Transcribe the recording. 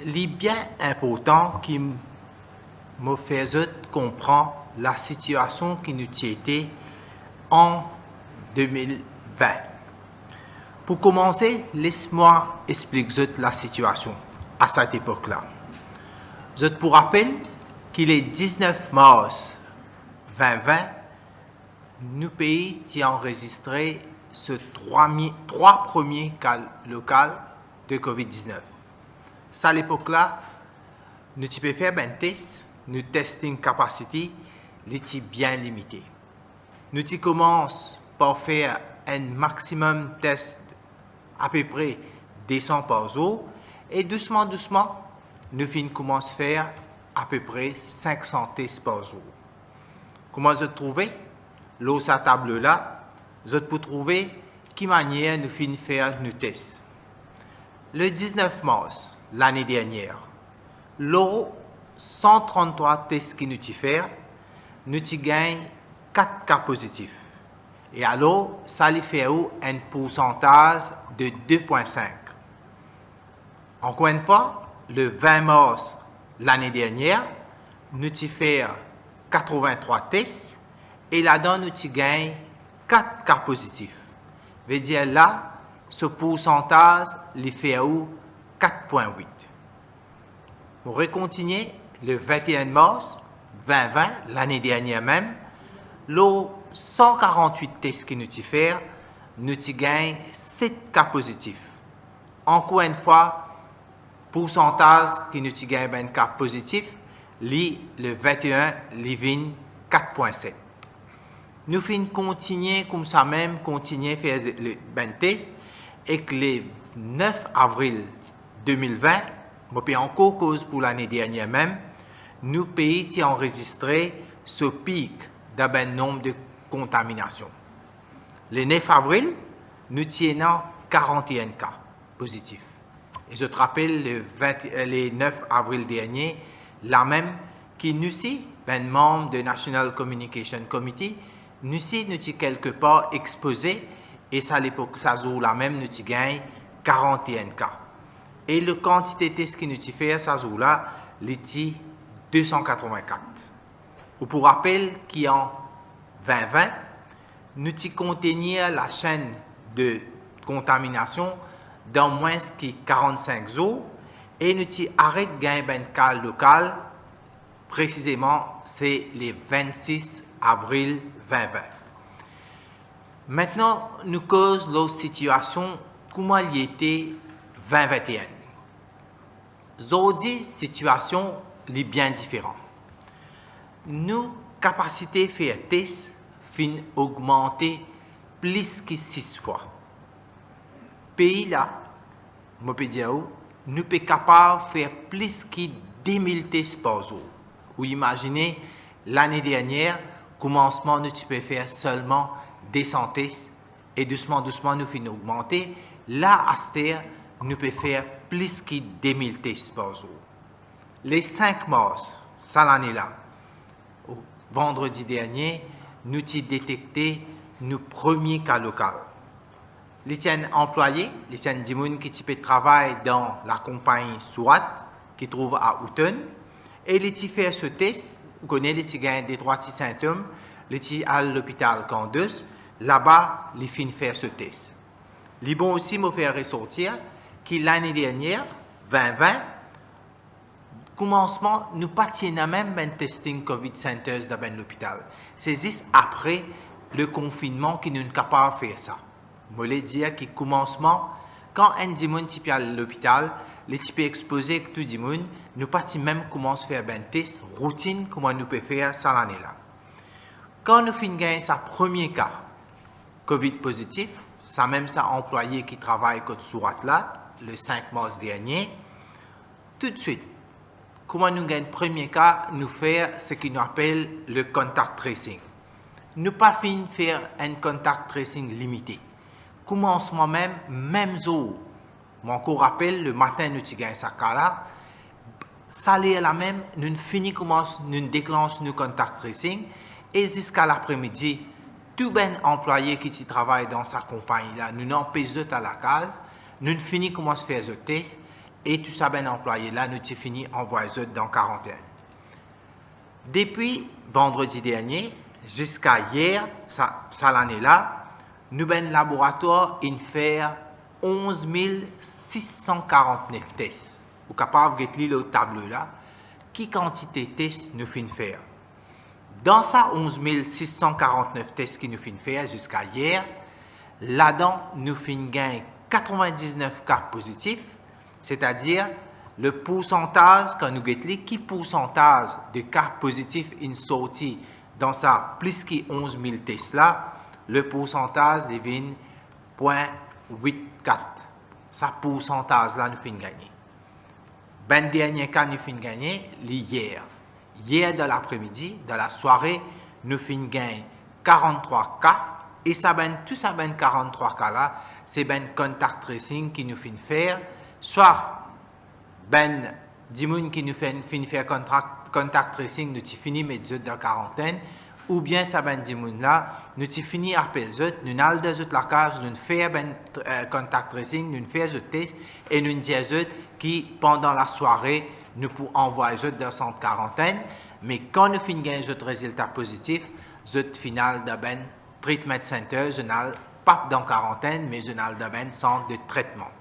est bien important qui me fait comprendre la situation qui nous était en 2020. Pour commencer, laisse-moi expliquer la situation à cette époque-là. Je te rappelle qu'il est 19 mars 2020, nous pays qui ont enregistré ce trois premiers cas locaux de COVID-19. À l'époque-là, nous pouvons faire un test, notre testing capacity est bien limité. Nous commençons par faire un maximum de tests à peu près 200 par jour et doucement, nous commençons à faire à peu près 500 tests par jour. Comment je trouve? Là, cette table-là, je peux trouver quelle manière nous faire nos tests. Le 19 mars, l'année dernière, là, 133 tests que nous faisons, nous gagnons 4 cas positifs. Et alors, ça lui fait un pourcentage de 2,5. Encore une fois, le 20 mars l'année dernière, nous faisons 83 tests et là-dedans, nous gagnons 4 cas positifs. Veut dire là, ce pourcentage lui fait 4,8. Pour continuer, le 21 mars 2020, l'année dernière même, les 148 tests que nous faisons, nous gagnons 7 cas positifs. Encore une fois, pourcentage que nous gagnons un cas positif, le 21, living 4,7. Nous continuons comme ça même, continuer à faire le test et que le 9 avril 2020, je encore cause pour l'année dernière même, nous pays qui enregistré ce pic d'un nombre de contaminations. Le 9 avril, nous tenons 41 cas positifs. Et je te rappelle, le 9 avril dernier, la même qui nous aussi, un membre de National Communication Committee, nous aussi, nous sommes quelque part exposés et ça, à l'époque, ça joue la même, nous gagnons 41 cas. Et la quantité de tests que nous faisons, ça joue là, c'est 284. Ou pour rappel, qu'en 2020, nous contenu la chaîne de contamination dans moins de 45 jours et nous arrêté de gagner un cas local, précisément, c'est le 26 avril 2020. Maintenant, nous cause la situation, comment il était 2021. Aujourd'hui, la situation est bien différente. Nos capacités de faire test fin augmenter plus que 6 fois. Pays là, je peux dire, nous sommes capables de faire plus que 10 000 tests par jour. Vous imaginez, l'année dernière, commencement, nous pouvons faire seulement 200 tests et doucement, nous finissons augmenter. Là, à cette heure, nous pouvons faire plus que 10 000 tests par jour. Les 5 mars, ça l'année-là, vendredi dernier, nous avons détecté nos premiers cas locaux. Les employés, les gens qui travaillent dans la compagnie SWAT, qui trouve à Houghton, et les fait ce test, vous connaissez les des 3 symptômes, les à l'hôpital Candace, là-bas, les fin faire ce test. Les bon aussi me faire ressortir que l'année dernière, 2020, commencement, nous pas même un testing COVID centers dans l'hôpital. C'est juste après le confinement que nous sommes capables de faire ça. Je voulais dire que commencement, quand un dimon type à l'hôpital, les types exposés que tout dimon, nous pas même commencer à faire un test routine comment nous pouvons faire ça l'année là. Quand nous finissons sa premier cas COVID positif, ça même ça employé qui travaille comme SWAT là, le 5 mars dernier, tout de suite. Comment nous gagnons le premier cas, nous faire ce qu'on appelle le contact tracing. Nous pas fin faire un contact tracing limité. Commencement même jour. Moi encore rappelle, le matin nous gagnons ce cas là. Ça l'est la même, nous commençons, nous déclenchons nos contact tracing et jusqu'à l'après-midi, tout ben employé qui travaille dans sa compagnie là, nous n'empêchons à la case, nous commençons à faire ce test et tout ça ben employé là, nous avons fini envoyer dans quarantaine. Depuis vendredi dernier jusqu'à hier, ça l'année là, nous ben laboratoire in faire 11 649 tests. Vous êtes capable de lire le tableau là, qui quantité de tests nous fin faire. Dans ça 11 649 tests qui nous fin faire jusqu'à hier, là-dedans nous fin gagner 99 cas positifs, c'est-à-dire le pourcentage, quand nous guettons, qui pourcentage de cas positifs in sorti dans ça plus que 11 000 tests là, le pourcentage devient 0,84. Ça pourcentage là nous fin gagner. Ben dernier cas nous fin gagner hier. Hier de l'après-midi, de la soirée, nous fin gagner 43 cas. Et ça ben, tout ça ben 43 cas là, c'est ben contact tracing qui nous fin faire, soit ben dimoun qui nous fin faire contact tracing, nous ti fini mettre de quarantaine, ou bien ça ben dimoun là, nous ti fini appel zot, nous n'al de zot la cage, nous faire ben contact tracing, nous faire zot test, et nous dire zot qui pendant la soirée, nous pour envoyer zot de centre quarantaine, mais quand nous fin gagner zot résultat positif, zot final de ben treatment center, je n'ai pas dans quarantaine, mais je n'ai dans un centre de traitement.